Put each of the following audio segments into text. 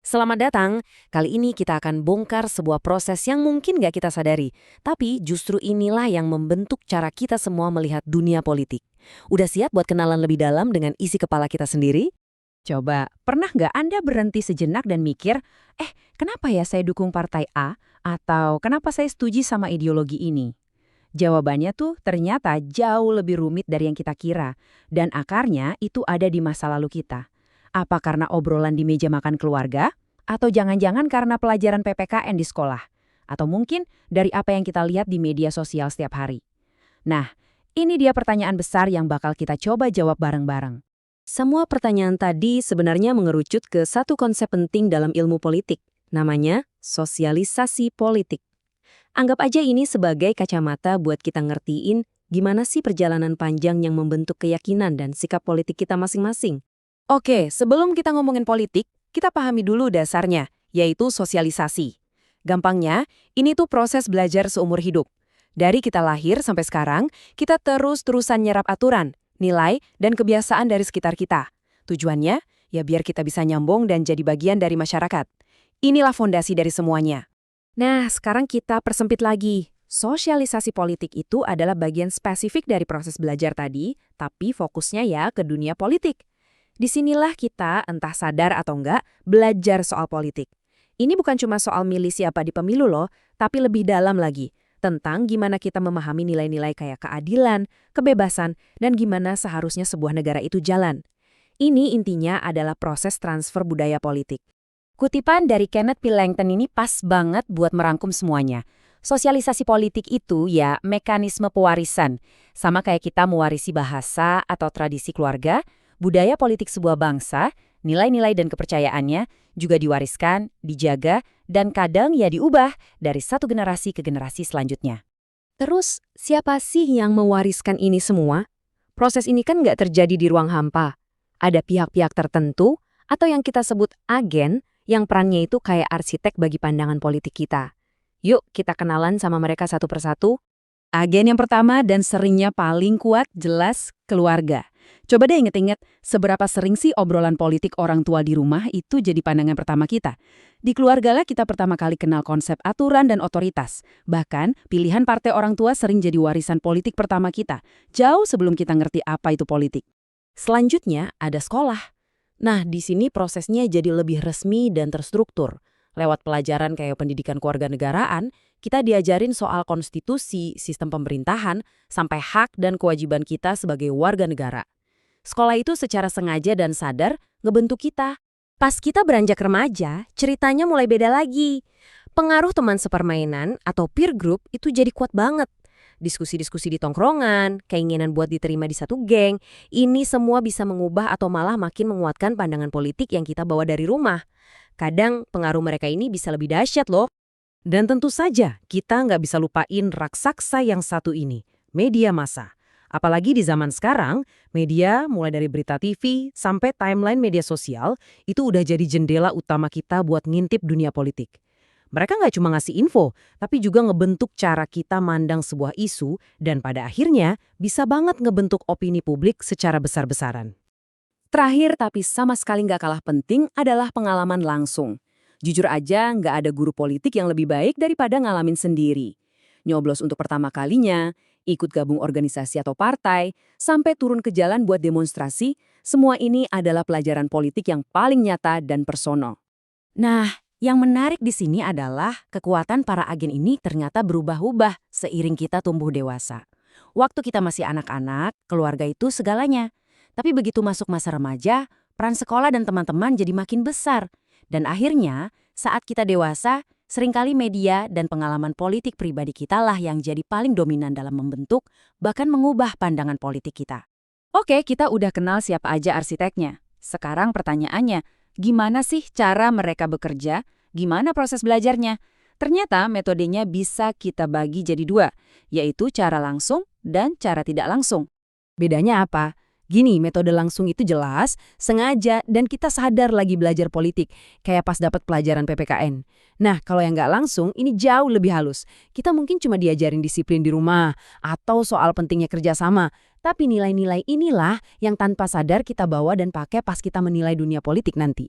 Selamat datang. Kali ini kita akan bongkar sebuah proses yang mungkin nggak kita sadari. Tapi justru inilah yang membentuk cara kita semua melihat dunia politik. Udah siap buat kenalan lebih dalam dengan isi kepala kita sendiri? Coba, pernah nggak Anda berhenti sejenak dan mikir, kenapa ya saya dukung partai A? Atau kenapa saya setuju sama ideologi ini? Jawabannya tuh ternyata jauh lebih rumit dari yang kita kira. Dan akarnya itu ada di masa lalu kita. Apa karena obrolan di meja makan keluarga? Atau jangan-jangan karena pelajaran PPKN di sekolah? Atau mungkin dari apa yang kita lihat di media sosial setiap hari? Nah, ini dia pertanyaan besar yang bakal kita coba jawab bareng-bareng. Semua pertanyaan tadi sebenarnya mengerucut ke satu konsep penting dalam ilmu politik. Namanya sosialisasi politik. Anggap aja ini sebagai kacamata buat kita ngertiin gimana sih perjalanan panjang yang membentuk keyakinan dan sikap politik kita masing-masing. Oke, sebelum kita ngomongin politik, kita pahami dulu dasarnya, yaitu sosialisasi. Gampangnya, ini tuh proses belajar seumur hidup. Dari kita lahir sampai sekarang, kita terus-terusan nyerap aturan, nilai, dan kebiasaan dari sekitar kita. Tujuannya, ya biar kita bisa nyambung dan jadi bagian dari masyarakat. Inilah fondasi dari semuanya. Nah, sekarang kita persempit lagi. Sosialisasi politik itu adalah bagian spesifik dari proses belajar tadi, tapi fokusnya ya ke dunia politik. Disinilah kita, entah sadar atau enggak, belajar soal politik. Ini bukan cuma soal milih siapa di pemilu loh, tapi lebih dalam lagi. Tentang gimana kita memahami nilai-nilai kayak keadilan, kebebasan, dan gimana seharusnya sebuah negara itu jalan. Ini intinya adalah proses transfer budaya politik. Kutipan dari Kenneth P. Langton ini pas banget buat merangkum semuanya. Sosialisasi politik itu ya mekanisme pewarisan. Sama kayak kita mewarisi bahasa atau tradisi keluarga, budaya politik sebuah bangsa, nilai-nilai dan kepercayaannya juga diwariskan, dijaga, dan kadang ya diubah dari satu generasi ke generasi selanjutnya. Terus, siapa sih yang mewariskan ini semua? Proses ini kan nggak terjadi di ruang hampa. Ada pihak-pihak tertentu, atau yang kita sebut agen, yang perannya itu kayak arsitek bagi pandangan politik kita. Yuk, kita kenalan sama mereka satu persatu. Agen yang pertama dan seringnya paling kuat jelas keluarga. Coba deh inget-inget, seberapa sering sih obrolan politik orang tua di rumah itu jadi pandangan pertama kita. Di keluarga lah kita pertama kali kenal konsep aturan dan otoritas. Bahkan, pilihan partai orang tua sering jadi warisan politik pertama kita, jauh sebelum kita ngerti apa itu politik. Selanjutnya, ada sekolah. Nah, di sini prosesnya jadi lebih resmi dan terstruktur. Lewat pelajaran kayak pendidikan kewarganegaraan, kita diajarin soal konstitusi, sistem pemerintahan, sampai hak dan kewajiban kita sebagai warga negara. Sekolah itu secara sengaja dan sadar ngebentuk kita. Pas kita beranjak remaja, ceritanya mulai beda lagi. Pengaruh teman sepermainan atau peer group itu jadi kuat banget. Diskusi-diskusi di tongkrongan, keinginan buat diterima di satu geng, ini semua bisa mengubah atau malah makin menguatkan pandangan politik yang kita bawa dari rumah. Kadang pengaruh mereka ini bisa lebih dahsyat loh. Dan tentu saja kita nggak bisa lupain raksasa yang satu ini, media massa. Apalagi di zaman sekarang, media mulai dari berita TV sampai timeline media sosial itu udah jadi jendela utama kita buat ngintip dunia politik. Mereka nggak cuma ngasih info, tapi juga ngebentuk cara kita mandang sebuah isu dan pada akhirnya bisa banget ngebentuk opini publik secara besar-besaran. Terakhir tapi sama sekali nggak kalah penting adalah pengalaman langsung. Jujur aja nggak ada guru politik yang lebih baik daripada ngalamin sendiri. Nyoblos untuk pertama kalinya, ikut gabung organisasi atau partai, sampai turun ke jalan buat demonstrasi, semua ini adalah pelajaran politik yang paling nyata dan personal. Nah, yang menarik di sini adalah kekuatan para agen ini ternyata berubah-ubah seiring kita tumbuh dewasa. Waktu kita masih anak-anak, keluarga itu segalanya. Tapi begitu masuk masa remaja, peran sekolah dan teman-teman jadi makin besar. Dan akhirnya, saat kita dewasa, seringkali media dan pengalaman politik pribadi kita lah yang jadi paling dominan dalam membentuk, bahkan mengubah pandangan politik kita. Oke, kita udah kenal siapa aja arsiteknya. Sekarang pertanyaannya, gimana sih cara mereka bekerja? Gimana proses belajarnya? Ternyata metodenya bisa kita bagi jadi dua, yaitu cara langsung dan cara tidak langsung. Bedanya apa? Gini, metode langsung itu jelas, sengaja, dan kita sadar lagi belajar politik, kayak pas dapat pelajaran PPKN. Nah, kalau yang nggak langsung, ini jauh lebih halus. Kita mungkin cuma diajarin disiplin di rumah, atau soal pentingnya kerjasama. Tapi nilai-nilai inilah yang tanpa sadar kita bawa dan pakai pas kita menilai dunia politik nanti.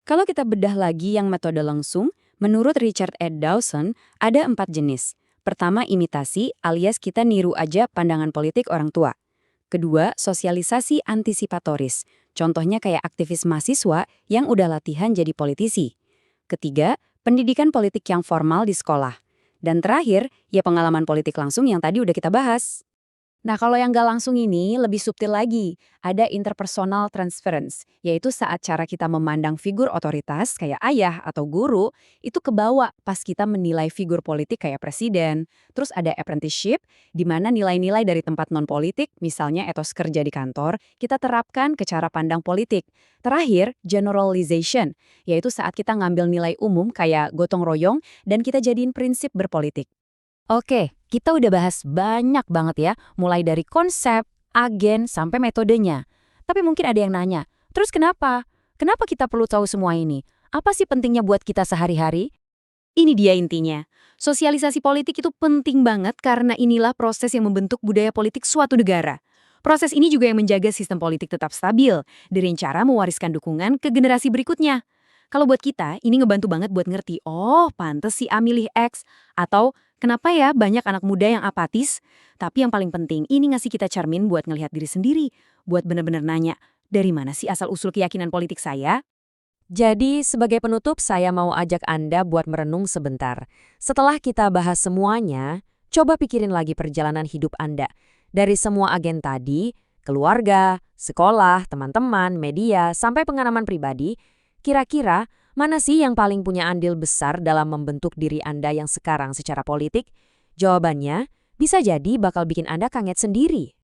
Kalau kita bedah lagi yang metode langsung, menurut Richard Ed Dawson, ada 4 jenis. Pertama, imitasi, alias kita niru aja pandangan politik orang tua. Kedua, sosialisasi antisipatoris. Contohnya kayak aktivis mahasiswa yang udah latihan jadi politisi. Ketiga, pendidikan politik yang formal di sekolah. Dan terakhir, ya pengalaman politik langsung yang tadi udah kita bahas. Nah, kalau yang nggak langsung ini lebih subtil lagi. Ada interpersonal transference, yaitu saat cara kita memandang figur otoritas kayak ayah atau guru, itu kebawa pas kita menilai figur politik kayak presiden. Terus ada apprenticeship, di mana nilai-nilai dari tempat non-politik, misalnya etos kerja di kantor, kita terapkan ke cara pandang politik. Terakhir, generalization, yaitu saat kita ngambil nilai umum kayak gotong royong dan kita jadiin prinsip berpolitik. Oke, kita udah bahas banyak banget ya, mulai dari konsep, agen, sampai metodenya. Tapi mungkin ada yang nanya, terus kenapa? Kenapa kita perlu tahu semua ini? Apa sih pentingnya buat kita sehari-hari? Ini dia intinya. Sosialisasi politik itu penting banget karena inilah proses yang membentuk budaya politik suatu negara. Proses ini juga yang menjaga sistem politik tetap stabil, dengan cara mewariskan dukungan ke generasi berikutnya. Kalau buat kita, ini ngebantu banget buat ngerti, oh pantes si A milih X, atau kenapa ya banyak anak muda yang apatis. Tapi yang paling penting, ini ngasih kita cermin buat ngelihat diri sendiri, buat bener-bener nanya, dari mana sih asal-usul keyakinan politik saya? Jadi, sebagai penutup, saya mau ajak Anda buat merenung sebentar. Setelah kita bahas semuanya, coba pikirin lagi perjalanan hidup Anda. Dari semua agen tadi, keluarga, sekolah, teman-teman, media, sampai pengalaman pribadi, kira-kira mana sih yang paling punya andil besar dalam membentuk diri Anda yang sekarang secara politik? Jawabannya bisa jadi bakal bikin Anda kaget sendiri.